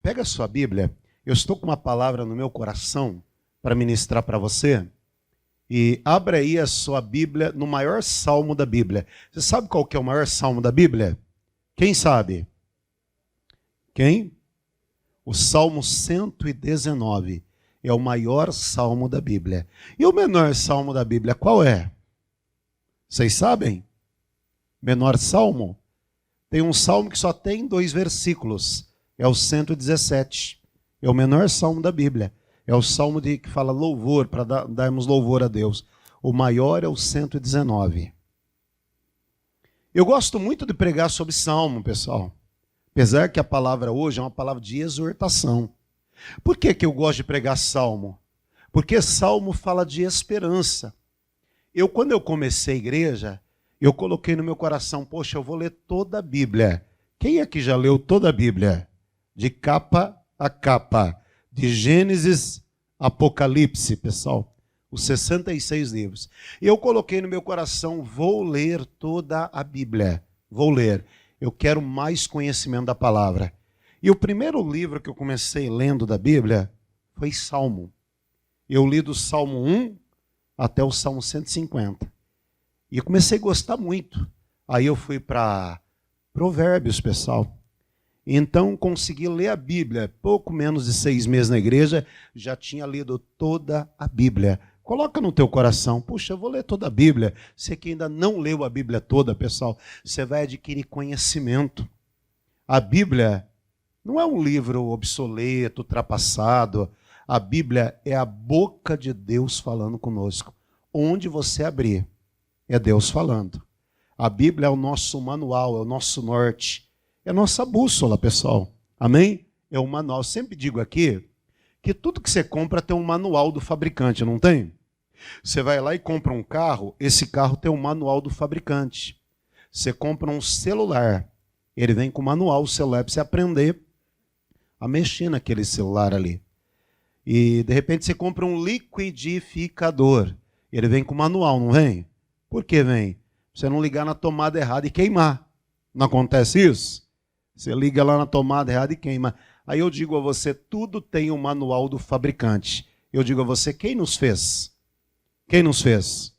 Pega a sua Bíblia, eu estou com uma palavra no meu coração para ministrar para você. E abra aí a sua Bíblia no maior salmo da Bíblia. Você sabe qual que é o maior salmo da Bíblia? Quem sabe? Quem? O Salmo 119 é o maior salmo da Bíblia. E o menor salmo da Bíblia qual é? Vocês sabem? Menor salmo? Tem um salmo que só tem 2 versículos. É o 117. É o menor salmo da Bíblia. É o salmo que fala louvor, para darmos louvor a Deus. O maior é o 119. Eu gosto muito de pregar sobre salmo, pessoal. Apesar que a palavra hoje é uma palavra de exortação. Por que eu gosto de pregar salmo? Porque salmo fala de esperança. Quando eu comecei a igreja, eu coloquei no meu coração, poxa, eu vou ler toda a Bíblia. Quem aqui já leu toda a Bíblia? De capa a capa. De Gênesis a Apocalipse, pessoal. Os 66 livros. Eu coloquei no meu coração, vou ler toda a Bíblia. Vou ler. Eu quero mais conhecimento da palavra. E o primeiro livro que eu comecei lendo da Bíblia foi Salmo. Eu li do Salmo 1 até o Salmo 150. E eu comecei a gostar muito. Aí eu fui para Provérbios, pessoal. Então consegui ler a Bíblia. Pouco menos de 6 meses na igreja, já tinha lido toda a Bíblia. Coloca no teu coração, puxa, eu vou ler toda a Bíblia. Você que ainda não leu a Bíblia toda, pessoal, você vai adquirir conhecimento. A Bíblia não é um livro obsoleto, ultrapassado. A Bíblia é a boca de Deus falando conosco. Onde você abrir, é Deus falando. A Bíblia é o nosso manual, é o nosso norte. É a nossa bússola, pessoal. Amém? É o manual. Eu sempre digo aqui que tudo que você compra tem um manual do fabricante, não tem? Você vai lá e compra um carro, esse carro tem um manual do fabricante. Você compra um celular, ele vem com o manual, o celular, para você aprender a mexer naquele celular ali. E, de repente, você compra um liquidificador, ele vem com o manual, não vem? Por que vem? Pra você não ligar na tomada errada e queimar. Não acontece isso? Você liga lá na tomada errada e queima. Aí eu digo a você, tudo tem um manual do fabricante. Eu digo a você, quem nos fez? Quem nos fez?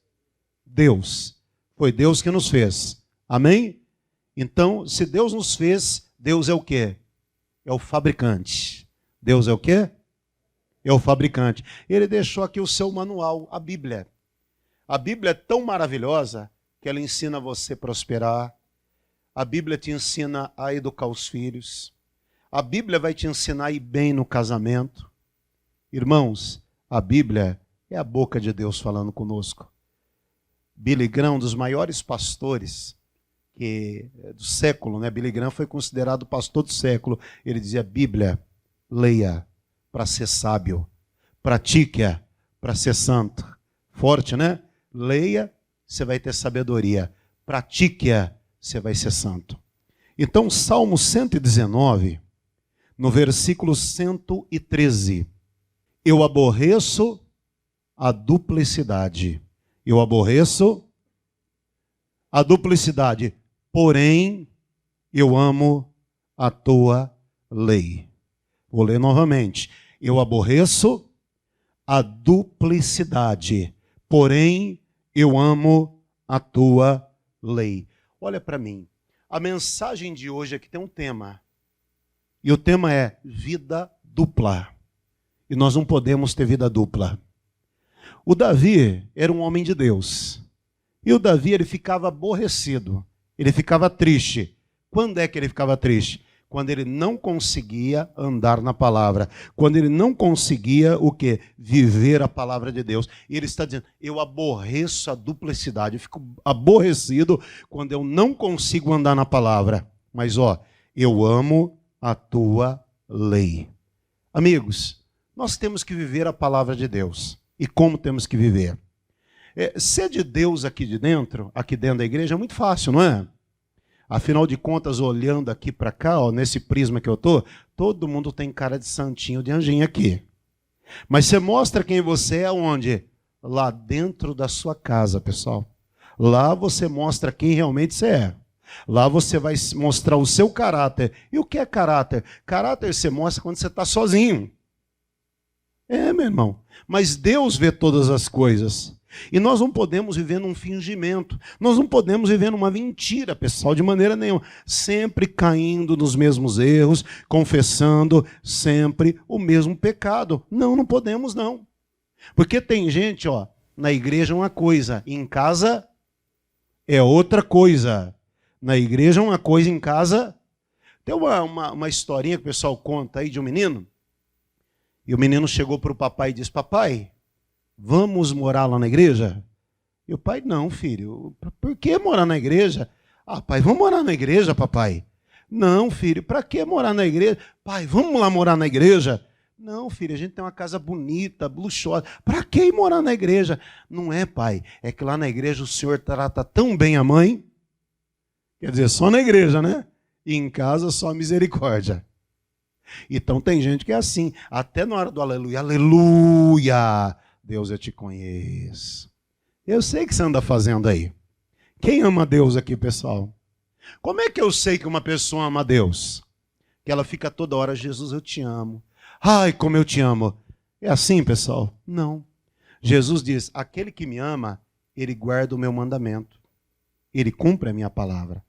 Deus. Foi Deus que nos fez. Amém? Então, se Deus nos fez, Deus é o quê? É o fabricante. Deus é o quê? É o fabricante. Ele deixou aqui o seu manual, a Bíblia. A Bíblia é tão maravilhosa que ela ensina você a prosperar. A Bíblia te ensina a educar os filhos. A Bíblia vai te ensinar a ir bem no casamento. Irmãos, a Bíblia é a boca de Deus falando conosco. Billy Graham, um dos maiores pastores do século, né? Billy Graham foi considerado pastor do século. Ele dizia, Bíblia, leia para ser sábio. Pratique-a para ser santo. Forte, né? Leia, você vai ter sabedoria. Pratique-a, você vai ser santo. Então, Salmo 119, no versículo 113. Eu aborreço a duplicidade. Eu aborreço a duplicidade. Porém, eu amo a tua lei. Vou ler novamente. Eu aborreço a duplicidade. Porém, eu amo a tua lei. Olha para mim. A mensagem de hoje aqui tem um tema. E o tema é vida dupla. E nós não podemos ter vida dupla. O Davi era um homem de Deus. E o Davi, ele ficava aborrecido. Ele ficava triste. Quando é que ele ficava triste? Quando ele não conseguia andar na palavra. Quando ele não conseguia o quê? Viver a palavra de Deus. E ele está dizendo, eu aborreço a duplicidade. Eu fico aborrecido quando eu não consigo andar na palavra. Mas eu amo a tua lei. Amigos, nós temos que viver a palavra de Deus. E como temos que viver? Ser de Deus aqui dentro da igreja é muito fácil, não é? Afinal de contas, olhando aqui para cá, nesse prisma que eu estou, todo mundo tem cara de santinho, de anjinho aqui. Mas você mostra quem você é onde? Lá dentro da sua casa, pessoal. Lá você mostra quem realmente você é. Lá você vai mostrar o seu caráter. E o que é caráter? Caráter você mostra quando você está sozinho. Meu irmão. Mas Deus vê todas as coisas. E nós não podemos viver num fingimento. Nós não podemos viver numa mentira, pessoal, de maneira nenhuma. Sempre caindo nos mesmos erros, confessando sempre o mesmo pecado. Não, não podemos não. Porque tem gente, na igreja é uma coisa, em casa é outra coisa. Na igreja é uma coisa, em casa... Tem uma historinha que o pessoal conta aí de um menino. E o menino chegou para o papai e disse: papai, vamos morar lá na igreja? E o pai: não, filho. Por que morar na igreja? Pai, vamos morar na igreja, papai. Não, filho. Para que morar na igreja? Pai, vamos lá morar na igreja? Não, filho, a gente tem uma casa bonita, luxuosa. Para que ir morar na igreja? Não é, pai. É que lá na igreja o senhor trata tão bem a mãe. Quer dizer, só na igreja, né? E em casa só misericórdia. Então tem gente que é assim. Até na hora do aleluia, aleluia, Deus, eu te conheço. Eu sei o que você anda fazendo aí. Quem ama Deus aqui, pessoal? Como é que eu sei que uma pessoa ama Deus? Que ela fica toda hora: Jesus, eu te amo. Ai, como eu te amo. É assim, pessoal? Não. Jesus diz: aquele que me ama, ele guarda o meu mandamento. Ele cumpre a minha palavra.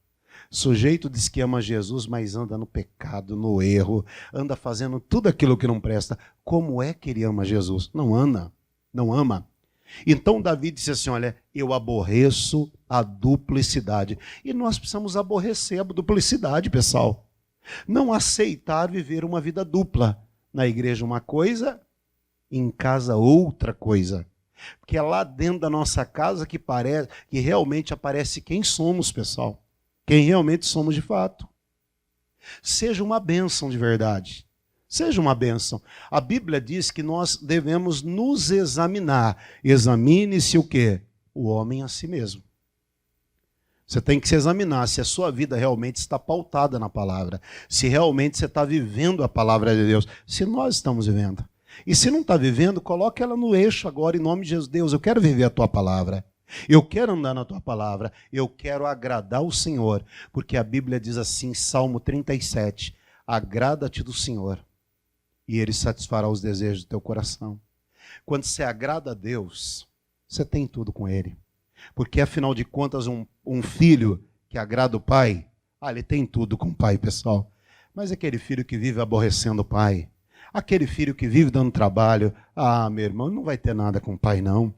Sujeito diz que ama Jesus, mas anda no pecado, no erro, anda fazendo tudo aquilo que não presta. Como é que ele ama Jesus? Não ama, não ama. Então Davi disse assim: olha, eu aborreço a duplicidade. E nós precisamos aborrecer a duplicidade, pessoal. Não aceitar viver uma vida dupla. Na igreja uma coisa, em casa outra coisa. Porque é lá dentro da nossa casa que realmente aparece quem somos, pessoal. Quem realmente somos de fato. Seja uma bênção de verdade. Seja uma bênção. A Bíblia diz que nós devemos nos examinar. Examine-se o quê? O homem a si mesmo. Você tem que se examinar se a sua vida realmente está pautada na palavra. Se realmente você está vivendo a palavra de Deus. Se nós estamos vivendo. E se não está vivendo, coloque ela no eixo agora, em nome de Jesus. Deus, eu quero viver a tua palavra. Eu quero andar na tua palavra. Eu quero agradar o Senhor. Porque a Bíblia diz assim, Salmo 37. Agrada-te do Senhor, e Ele satisfará os desejos do teu coração. Quando você agrada a Deus, você tem tudo com Ele. Porque, afinal de contas, um filho que agrada o pai, ele tem tudo com o pai, pessoal. Mas aquele filho que vive aborrecendo o pai, aquele filho que vive dando trabalho, meu irmão, não vai ter nada com o pai, não.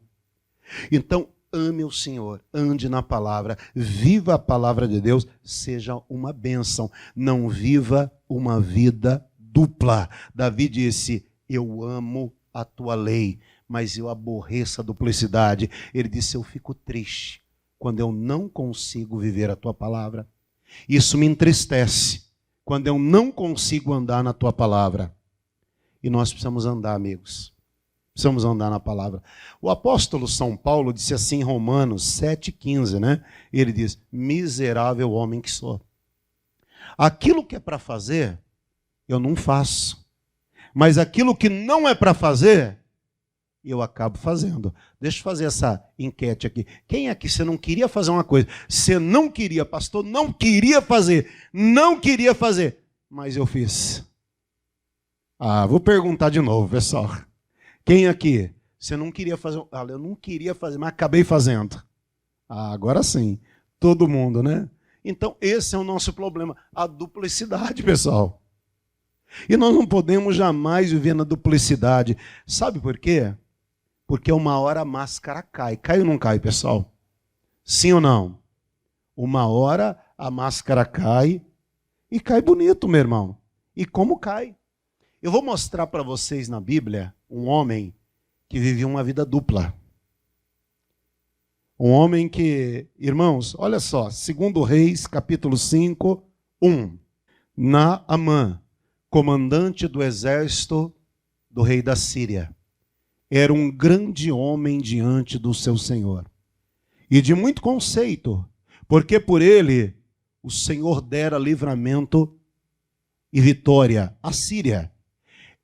Então, ame o Senhor, ande na palavra, viva a palavra de Deus, seja uma bênção. Não viva uma vida dupla. Davi disse: eu amo a tua lei, mas eu aborreço a duplicidade. Ele disse: eu fico triste quando eu não consigo viver a tua palavra. Isso me entristece, quando eu não consigo andar na tua palavra. E nós precisamos andar, amigos. Precisamos andar na palavra. O apóstolo São Paulo disse assim em Romanos 7,15, né? Ele diz: miserável homem que sou. Aquilo que é para fazer, eu não faço. Mas aquilo que não é para fazer, eu acabo fazendo. Deixa eu fazer essa enquete aqui. Quem aqui, você não queria fazer uma coisa? Você não queria, pastor, não queria fazer. Não queria fazer. Mas eu fiz. Vou perguntar de novo, pessoal. Quem aqui, você não queria fazer? Eu não queria fazer, mas acabei fazendo. Agora sim. Todo mundo, né? Então, esse é o nosso problema. A duplicidade, pessoal. E nós não podemos jamais viver na duplicidade. Sabe por quê? Porque uma hora a máscara cai. Cai ou não cai, pessoal? Sim ou não? Uma hora a máscara cai e cai bonito, meu irmão. E como cai? Eu vou mostrar para vocês na Bíblia um homem que vivia uma vida dupla. Um homem que, irmãos, olha só, 2 Reis, capítulo 5, 1. Naamã, comandante do exército do rei da Síria, era um grande homem diante do seu Senhor. E de muito conceito, porque por ele o Senhor dera livramento e vitória à Síria.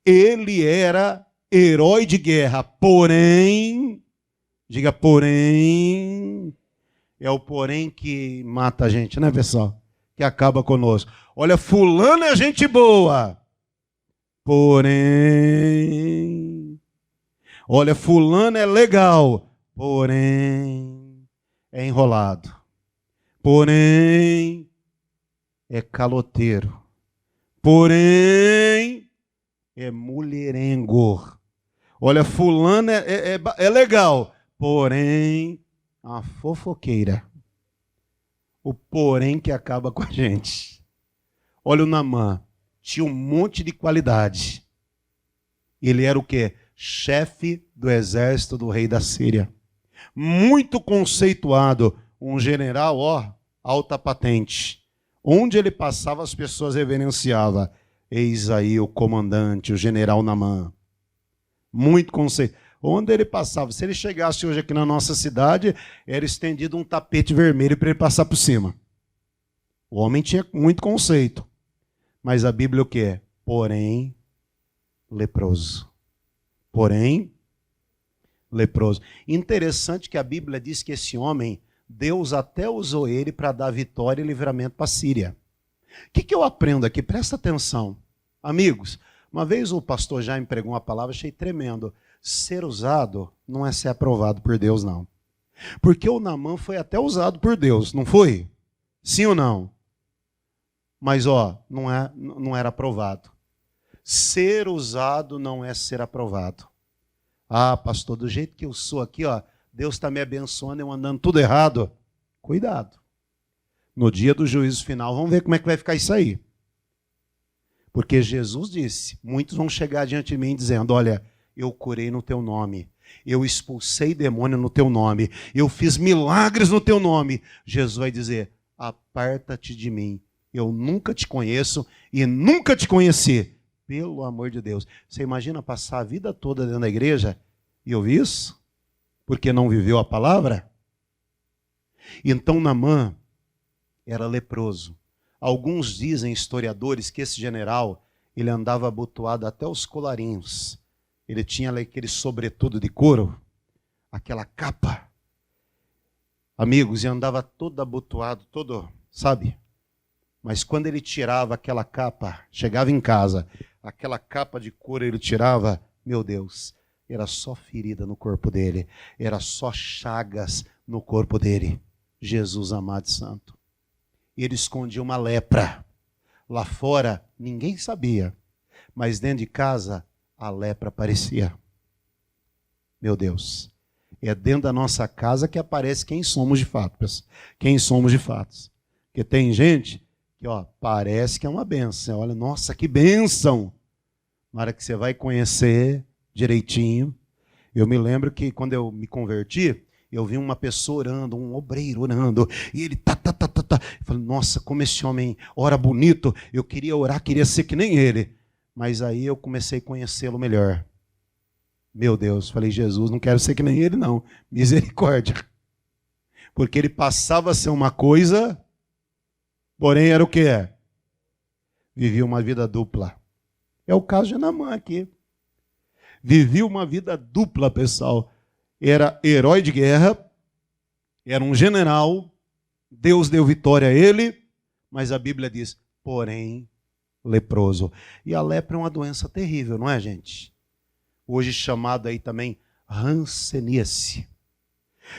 Ele era herói de guerra, porém, diga porém, É o porém que mata a gente, né, pessoal? Que acaba conosco. Olha, fulano é gente boa. Porém. Olha, fulano é legal. Porém. É enrolado. Porém. É caloteiro. Porém. É mulherengo. Olha, fulano é legal. Porém. Uma fofoqueira. O porém que acaba com a gente. Olha o Naamã. Tinha um monte de qualidade. Ele era o quê? Chefe do exército do rei da Síria. Muito conceituado. Um general, ó, alta patente. Onde ele passava, as pessoas reverenciavam. Eis aí o comandante, o general Naamã. Muito conceituado. Onde ele passava, se ele chegasse hoje aqui na nossa cidade, era estendido um tapete vermelho para ele passar por cima. O homem tinha muito conceito. Mas a Bíblia o que é? Porém, leproso. Porém, leproso. Interessante que a Bíblia diz que esse homem, Deus até usou ele para dar vitória e livramento para a Síria. O que eu aprendo aqui? Presta atenção. Amigos, uma vez o pastor Jaime pregou uma palavra, achei tremendo. Ser usado não é ser aprovado por Deus, não. Porque o Naamã foi até usado por Deus, não foi? Sim ou não? Mas, ó, não era aprovado. Ser usado não é ser aprovado. Ah, pastor, do jeito que eu sou aqui, ó, Deus está me abençoando, eu andando tudo errado. Cuidado. No dia do juízo final, vamos ver como é que vai ficar isso aí. Porque Jesus disse, muitos vão chegar diante de mim dizendo, olha, eu curei no teu nome, eu expulsei demônio no teu nome, eu fiz milagres no teu nome. Jesus vai dizer, aparta-te de mim, eu nunca te conheço e nunca te conheci. Pelo amor de Deus. Você imagina passar a vida toda dentro da igreja e ouvir isso? Porque não viveu a palavra? Então Naamã era leproso. Alguns dizem, historiadores, que esse general, ele andava abotoado até os colarinhos. Ele tinha aquele sobretudo de couro, aquela capa. Amigos, e andava todo abotoado, todo, sabe? Mas quando ele tirava aquela capa, chegava em casa, aquela capa de couro ele tirava, meu Deus, era só ferida no corpo dele, era só chagas no corpo dele. Jesus amado e santo. E ele escondia uma lepra. Lá fora, ninguém sabia, mas dentro de casa, a lepra aparecia. Meu Deus, é dentro da nossa casa que aparece quem somos de fato, pessoal. Quem somos de fato. Porque tem gente que, ó, parece que é uma bênção. Olha, nossa, que bênção! Na hora que você vai conhecer direitinho. Eu me lembro que quando eu me converti, eu vi uma pessoa orando, um obreiro orando, e ele Eu falei, nossa, como esse homem ora bonito, eu queria orar, queria ser que nem ele. Mas aí eu comecei a conhecê-lo melhor. Meu Deus, falei, Jesus, não quero ser que nem ele não, misericórdia. Porque ele passava a ser uma coisa, porém era o que é? Vivia uma vida dupla. É o caso de Naamã aqui. Vivia uma vida dupla, pessoal. Era herói de guerra, era um general, Deus deu vitória a ele, mas a Bíblia diz, porém, leproso. E a lepra é uma doença terrível, não é, gente? Hoje chamada aí também hanseníase.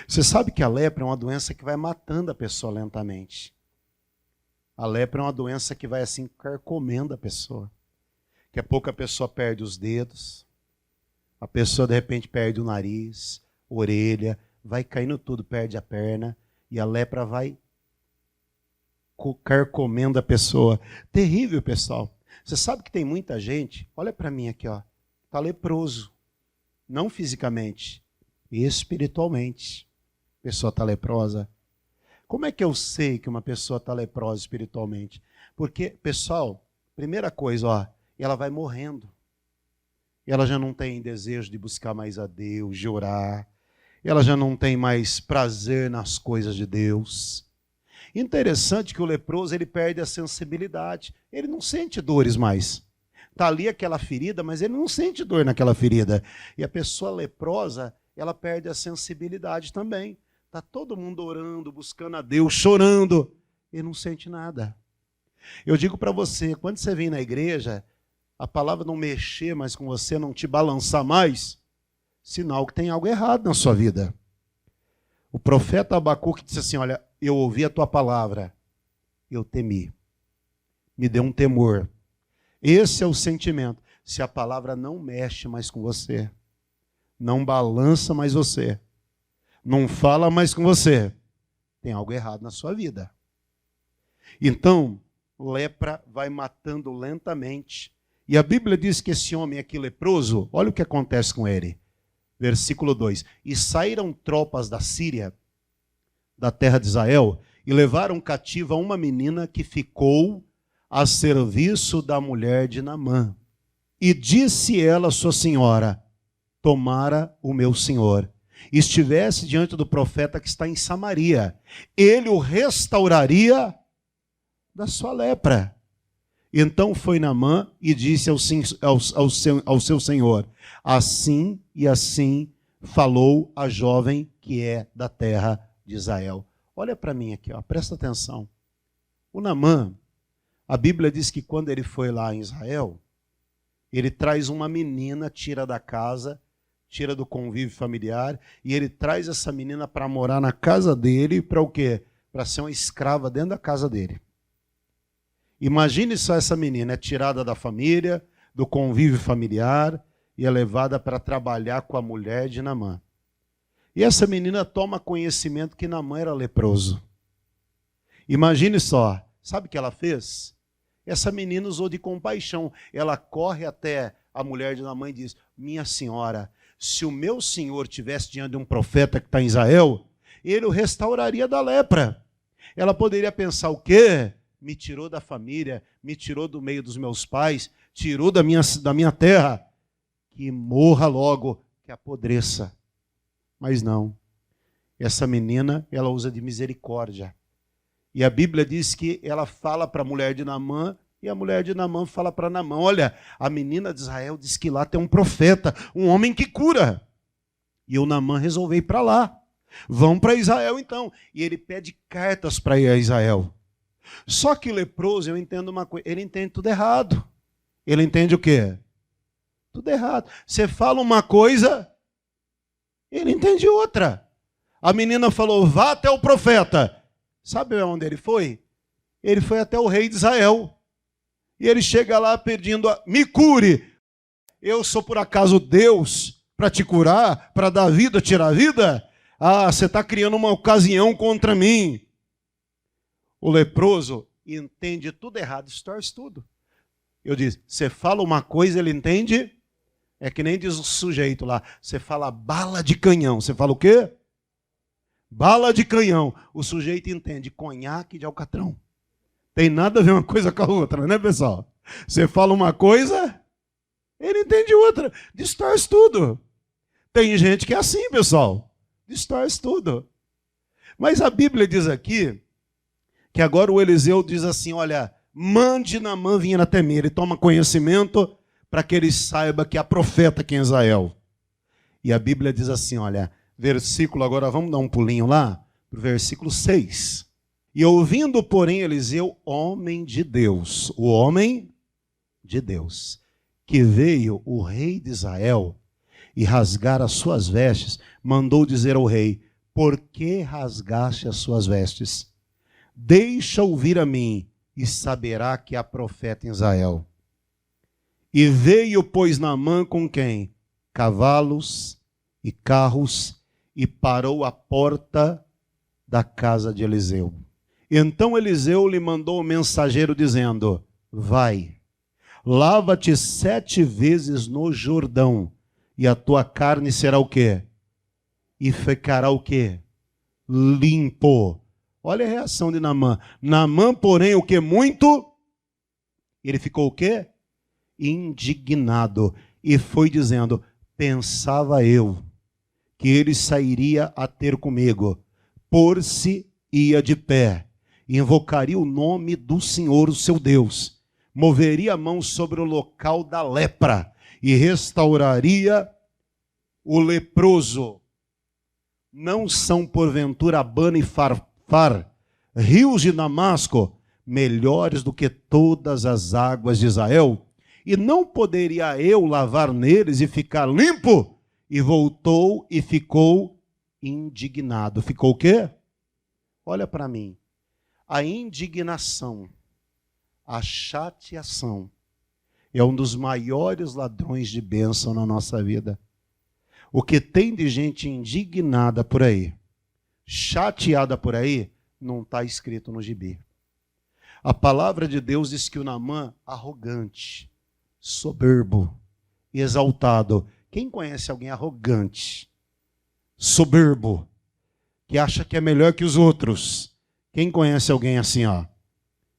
Você sabe que a lepra é uma doença que vai matando a pessoa lentamente. A lepra é uma doença que vai assim carcomendo a pessoa. Daqui a pouco a pessoa perde os dedos, a pessoa de repente perde o nariz, orelha, vai caindo tudo, perde a perna, e a lepra vai carcomendo a pessoa. Terrível, pessoal. Você sabe que tem muita gente, olha para mim aqui, ó, está leproso. Não fisicamente, espiritualmente. A pessoa está leprosa. Como é que eu sei que uma pessoa está leprosa espiritualmente? Porque, pessoal, primeira coisa, ó, ela vai morrendo. Ela já não tem desejo de buscar mais a Deus, de orar. Ela já não tem mais prazer nas coisas de Deus. Interessante que o leproso, ele perde a sensibilidade. Ele não sente dores mais. Está ali aquela ferida, mas ele não sente dor naquela ferida. E a pessoa leprosa, ela perde a sensibilidade também. Está todo mundo orando, buscando a Deus, chorando. Ele não sente nada. Eu digo para você, quando você vem na igreja, a palavra não mexer mais com você, não te balançar mais, sinal que tem algo errado na sua vida. O profeta Abacuque disse assim, olha, eu ouvi a tua palavra, eu temi. Me deu um temor. Esse é o sentimento. Se a palavra não mexe mais com você, não balança mais você, não fala mais com você, tem algo errado na sua vida. Então, lepra vai matando lentamente. E a Bíblia diz que esse homem aqui leproso, olha o que acontece com ele. Versículo 2. E saíram tropas da Síria, da terra de Israel, e levaram cativa uma menina que ficou a serviço da mulher de Naamã. E disse ela à sua senhora, tomara o meu senhor, estivesse diante do profeta que está em Samaria, ele o restauraria da sua lepra. Então foi Naamã e disse ao seu senhor, assim e assim falou a jovem que é da terra de Israel. Olha para mim aqui, ó, presta atenção. O Naamã, a Bíblia diz que quando ele foi lá em Israel, ele traz uma menina, tira da casa, tira do convívio familiar, e ele traz essa menina para morar na casa dele, para o quê? Para ser uma escrava dentro da casa dele. Imagine só essa menina, é tirada da família, do convívio familiar, e é levada para trabalhar com a mulher de Naamã. E essa menina toma conhecimento que Naamã era leproso. Imagine só, sabe o que ela fez? Essa menina usou de compaixão. Ela corre até a mulher de Naamã e diz, minha senhora, se o meu senhor estivesse diante de um profeta que está em Israel, ele o restauraria da lepra. Ela poderia pensar o quê? Me tirou da família, me tirou do meio dos meus pais, tirou da minha terra. Que morra logo, que apodreça. Mas não. Essa menina, ela usa de misericórdia. E a Bíblia diz que ela fala para a mulher de Naamã, e a mulher de Naamã fala para Naamã, olha, a menina de Israel diz que lá tem um profeta, um homem que cura. E o Naamã resolveu ir para lá. Vão para Israel então. E ele pede cartas para ir a Israel. Só que o leproso, eu entendo uma coisa, ele entende tudo errado. Ele entende o quê? Tudo errado. Você fala uma coisa, ele entende outra. A menina falou, vá até o profeta. Sabe onde ele foi? Ele foi até o rei de Israel. E ele chega lá pedindo, me cure. Eu sou por acaso Deus para te curar, para dar vida, tirar a vida? Ah, você está criando uma ocasião contra mim. O leproso entende tudo errado, distorce tudo. Eu disse, você fala uma coisa, ele entende? É que nem diz o sujeito lá, você fala bala de canhão. Você fala o quê? Bala de canhão. O sujeito entende conhaque de alcatrão. Tem nada a ver uma coisa com a outra, né, pessoal? Você fala uma coisa, ele entende outra. Distorce tudo. Tem gente que é assim, pessoal. Distorce tudo. Mas a Bíblia diz aqui que agora o Eliseu diz assim, olha, mande Naamã vir até mim. Ele toma conhecimento para que ele saiba que há profeta aqui em Israel. E a Bíblia diz assim, olha, versículo, agora vamos dar um pulinho lá, para o versículo 6. E ouvindo, porém, Eliseu, homem de Deus, o homem de Deus, que veio o rei de Israel e rasgar as suas vestes, mandou dizer ao rei, por que rasgaste as suas vestes? Deixa ouvir a mim, e saberá que há profeta em Israel. E veio, pois, Naamã com quem? Cavalos e carros, e parou à porta da casa de Eliseu. Então Eliseu lhe mandou o mensageiro dizendo, vai, lava-te 7 vezes no Jordão, e a tua carne será o quê? E ficará o quê? Limpo. Olha a reação de Naamã. Naamã, porém, o que muito? Ele ficou o quê? Indignado. E foi dizendo, pensava eu que ele sairia a ter comigo, por-se ia de pé, invocaria o nome do Senhor, o seu Deus, moveria a mão sobre o local da lepra e restauraria o leproso. não são porventura Abana e Farfar, rios de Damasco, melhores do que todas as águas de Israel? E não poderia eu lavar neles e ficar limpo? E voltou e ficou indignado. Ficou o quê? Olha para mim. A indignação, a chateação, é um dos maiores ladrões de bênção na nossa vida. O que tem de gente indignada por aí, chateada por aí, não está escrito no gibi. A palavra de Deus diz que o Naamã, arrogante, soberbo, exaltado. Quem conhece alguém arrogante, soberbo, que acha que é melhor que os outros? Quem conhece alguém assim, ó?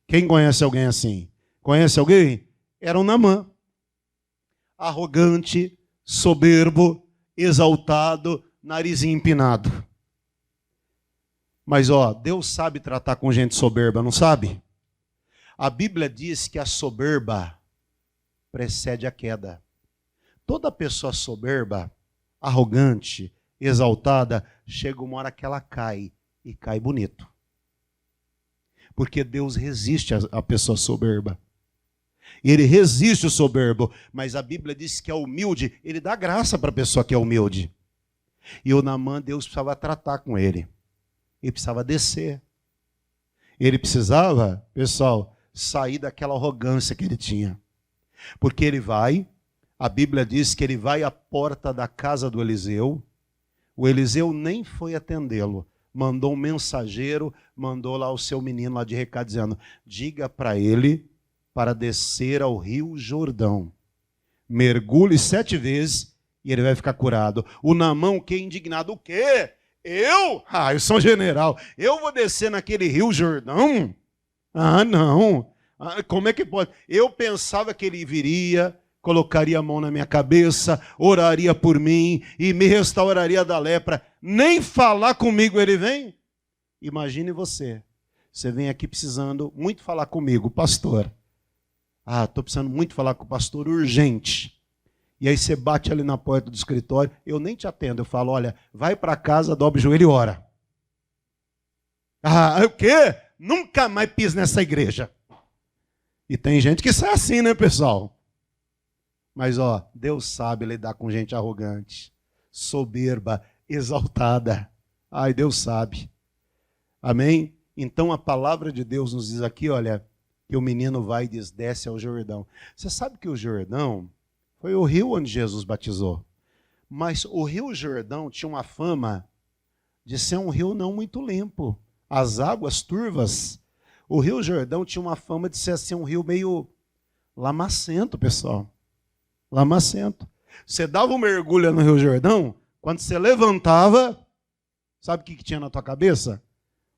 Quem conhece alguém assim? Conhece alguém? Era um Naamã. Arrogante, soberbo, exaltado, narizinho empinado. Mas, ó, Deus sabe tratar com gente soberba, não sabe? A Bíblia diz que a soberba precede a queda. Toda pessoa soberba, arrogante, exaltada, chega uma hora que ela cai, e cai bonito. Porque Deus resiste à pessoa soberba. Ele resiste o soberbo, mas a Bíblia diz que é humilde, ele dá graça para a pessoa que é humilde. E o Naamã, Deus precisava tratar com ele. Ele precisava descer. Ele precisava, pessoal, sair daquela arrogância que ele tinha. Porque ele vai, a Bíblia diz que ele vai à porta da casa do Eliseu. O Eliseu nem foi atendê-lo. Mandou um mensageiro, mandou lá o seu menino lá de recado, dizendo: diga para ele para descer ao rio Jordão. Mergulhe 7 vezes e ele vai ficar curado. O Naamã, que indignado, o quê? Eu? Eu sou general. Eu vou descer naquele rio Jordão? Não. Como é que pode? Eu pensava que ele viria, colocaria a mão na minha cabeça, oraria por mim e me restauraria da lepra. Nem falar comigo ele vem? Imagine você. Você vem aqui precisando muito falar comigo, pastor. Estou precisando muito falar com o pastor, urgente. E aí você bate ali na porta do escritório, eu nem te atendo, eu falo: olha, vai para casa, dobre o joelho e ora. O quê? Nunca mais piso nessa igreja. E tem gente que sai assim, né, pessoal? Mas, ó, Deus sabe lidar com gente arrogante, soberba, exaltada. Deus sabe. Amém? Então a palavra de Deus nos diz aqui, olha, que o menino vai e desce ao Jordão. Você sabe que o Jordão foi o rio onde Jesus batizou. Mas o rio Jordão tinha uma fama de ser um rio não muito limpo. As águas turvas. O rio Jordão tinha uma fama de ser assim, um rio meio lamacento, pessoal. Lamacento. Você dava um mergulho no rio Jordão, quando você levantava, sabe o que tinha na tua cabeça?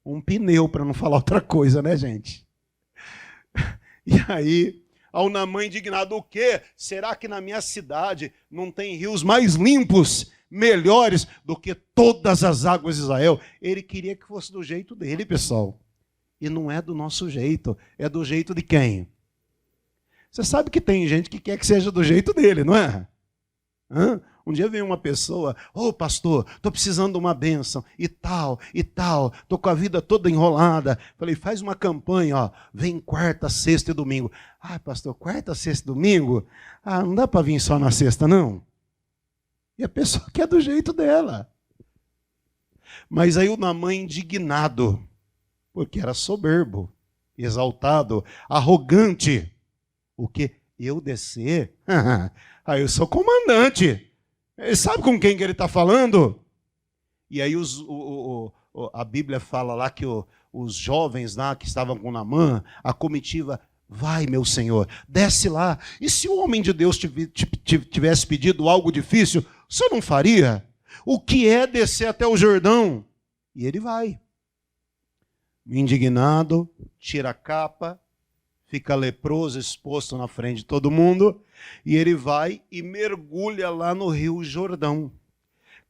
Um pneu, para não falar outra coisa, né, gente? E aí, ao Naamã indignado, o quê? Será que na minha cidade não tem rios mais limpos, melhores do que todas as águas de Israel? Ele queria que fosse do jeito dele, pessoal. E não é do nosso jeito, é do jeito de quem? Você sabe que tem gente que quer que seja do jeito dele, não é? Um dia veio uma pessoa: pastor, estou precisando de uma bênção, e tal, estou com a vida toda enrolada. Falei: faz uma campanha, ó, vem quarta, sexta e domingo. Pastor, quarta, sexta e domingo? Não dá para vir só na sexta, não. E a pessoa quer do jeito dela. Mas aí o Naamã indignado, porque era soberbo, exaltado, arrogante. O que? Eu descer? Eu sou comandante. Ele sabe com quem que ele está falando? E aí a Bíblia fala lá que os jovens lá que estavam com Naamã, a comitiva: vai, meu senhor, desce lá. E se o homem de Deus tivesse pedido algo difícil, o senhor não faria? O que é descer até o Jordão? E ele vai. Indignado, tira a capa, fica leproso, exposto na frente de todo mundo, e ele vai e mergulha lá no rio Jordão.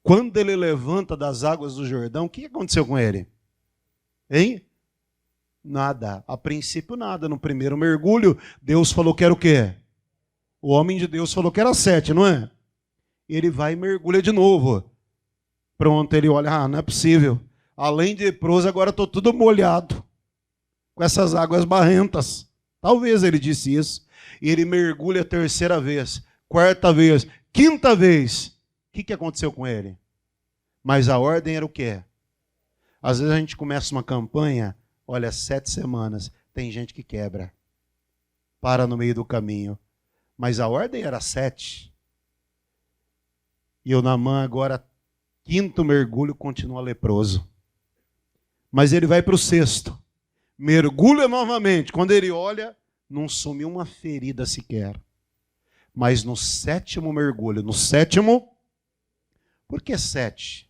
Quando ele levanta das águas do Jordão, o que aconteceu com ele? Hein? Nada. A princípio, nada. No primeiro mergulho, Deus falou que era o quê? O homem de Deus falou que era 7, não é? Ele vai e mergulha de novo. Pronto, ele olha, não é possível. Além de leproso, agora estou tudo molhado, com essas águas barrentas. Talvez ele disse isso. E ele mergulha a terceira vez, quarta vez, quinta vez. O que aconteceu com ele? Mas a ordem era o quê? Às vezes a gente começa uma campanha, olha, 7 semanas, tem gente que quebra. Para no meio do caminho. Mas a ordem era 7. E o Naamã agora, quinto mergulho, continua leproso. Mas ele vai para o sexto. Mergulha novamente. Quando ele olha, não sumiu uma ferida sequer. Mas no sétimo mergulho, no sétimo, por que 7?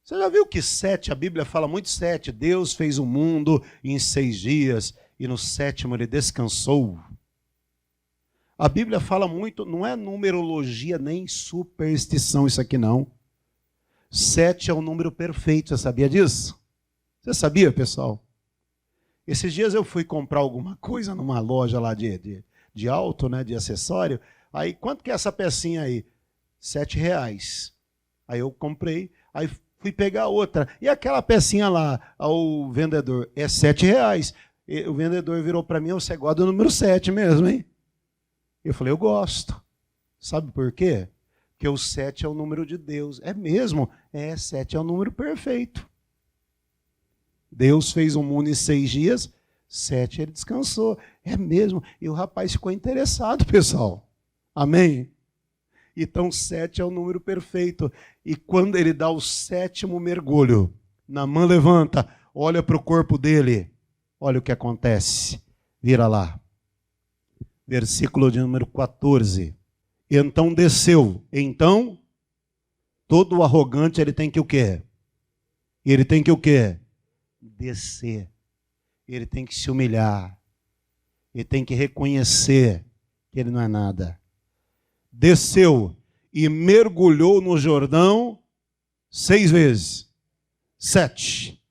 Você já viu que 7, a Bíblia fala muito 7. Deus fez o mundo em 6 dias e no sétimo ele descansou. A Bíblia fala muito, não é numerologia nem superstição isso aqui não. 7 é o número perfeito, você sabia disso? Você sabia, pessoal? Esses dias eu fui comprar alguma coisa numa loja lá de auto, né, de acessório. Aí, quanto que é essa pecinha aí? R$7. Aí eu comprei, aí fui pegar outra. E aquela pecinha lá, ao vendedor, é R$7. E o vendedor virou para mim, você gosta do número 7 mesmo, hein? Eu falei, eu gosto. Sabe por quê? Porque o 7 é o número de Deus. É mesmo? 7 é o número perfeito. Deus fez o mundo em 6 dias, 7 ele descansou. É mesmo? E o rapaz ficou interessado, pessoal. Amém? Então 7 é o número perfeito. E quando ele dá o 7º mergulho, Naamã levanta, olha para o corpo dele. Olha o que acontece. Vira lá. Versículo de número 14. Então desceu. Então, todo arrogante ele tem que o quê? Ele tem que o quê? Descer. Ele tem que se humilhar. Ele tem que reconhecer que ele não é nada. Desceu e mergulhou no Jordão 6 vezes. 7.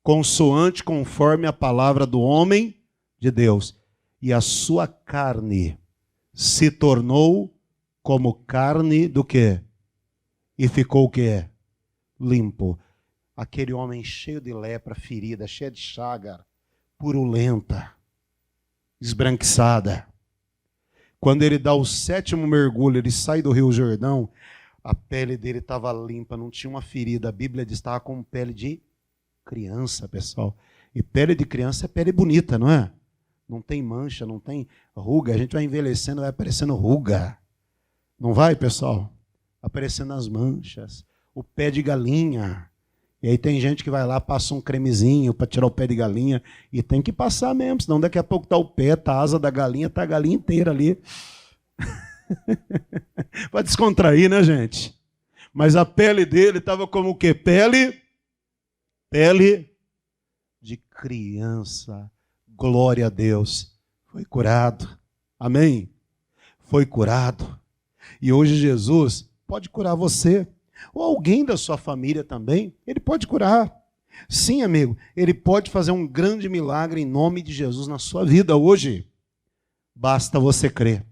Consoante conforme a palavra do homem de Deus. E a sua carne se tornou como carne do quê? E ficou o quê? Limpo. Aquele homem cheio de lepra, ferida, cheia de chaga, purulenta, esbranquiçada. Quando ele dá o 7º mergulho, ele sai do Rio Jordão, a pele dele estava limpa, não tinha uma ferida. A Bíblia diz que estava com pele de criança, pessoal. E pele de criança é pele bonita, não é? Não tem mancha, não tem ruga. A gente vai envelhecendo, vai aparecendo ruga. Não vai, pessoal? Aparecendo as manchas. O pé de galinha. E aí tem gente que vai lá, passa um cremezinho para tirar o pé de galinha. E tem que passar mesmo, senão daqui a pouco tá o pé, tá a asa da galinha, tá a galinha inteira ali. Para descontrair, né, gente? Mas a pele dele estava como o quê? Pele de criança. Glória a Deus. Foi curado. Amém? Foi curado. E hoje Jesus pode curar você. Ou alguém da sua família também. Ele pode curar. Sim, amigo. Ele pode fazer um grande milagre em nome de Jesus na sua vida hoje. Basta você crer.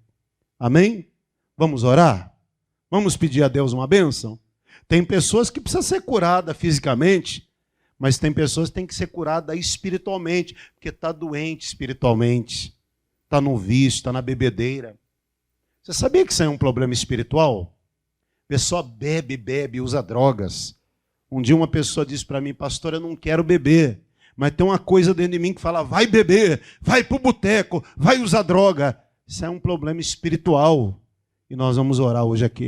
Amém? Vamos orar? Vamos pedir a Deus uma bênção? Tem pessoas que precisam ser curadas fisicamente. Mas tem pessoas que têm que ser curadas espiritualmente, porque está doente espiritualmente, está no vício, está na bebedeira. Você sabia que isso é um problema espiritual? A pessoa bebe, usa drogas. Um dia uma pessoa disse para mim, pastor, eu não quero beber, mas tem uma coisa dentro de mim que fala, vai beber, vai para o boteco, vai usar droga. Isso é um problema espiritual. E nós vamos orar hoje aqui.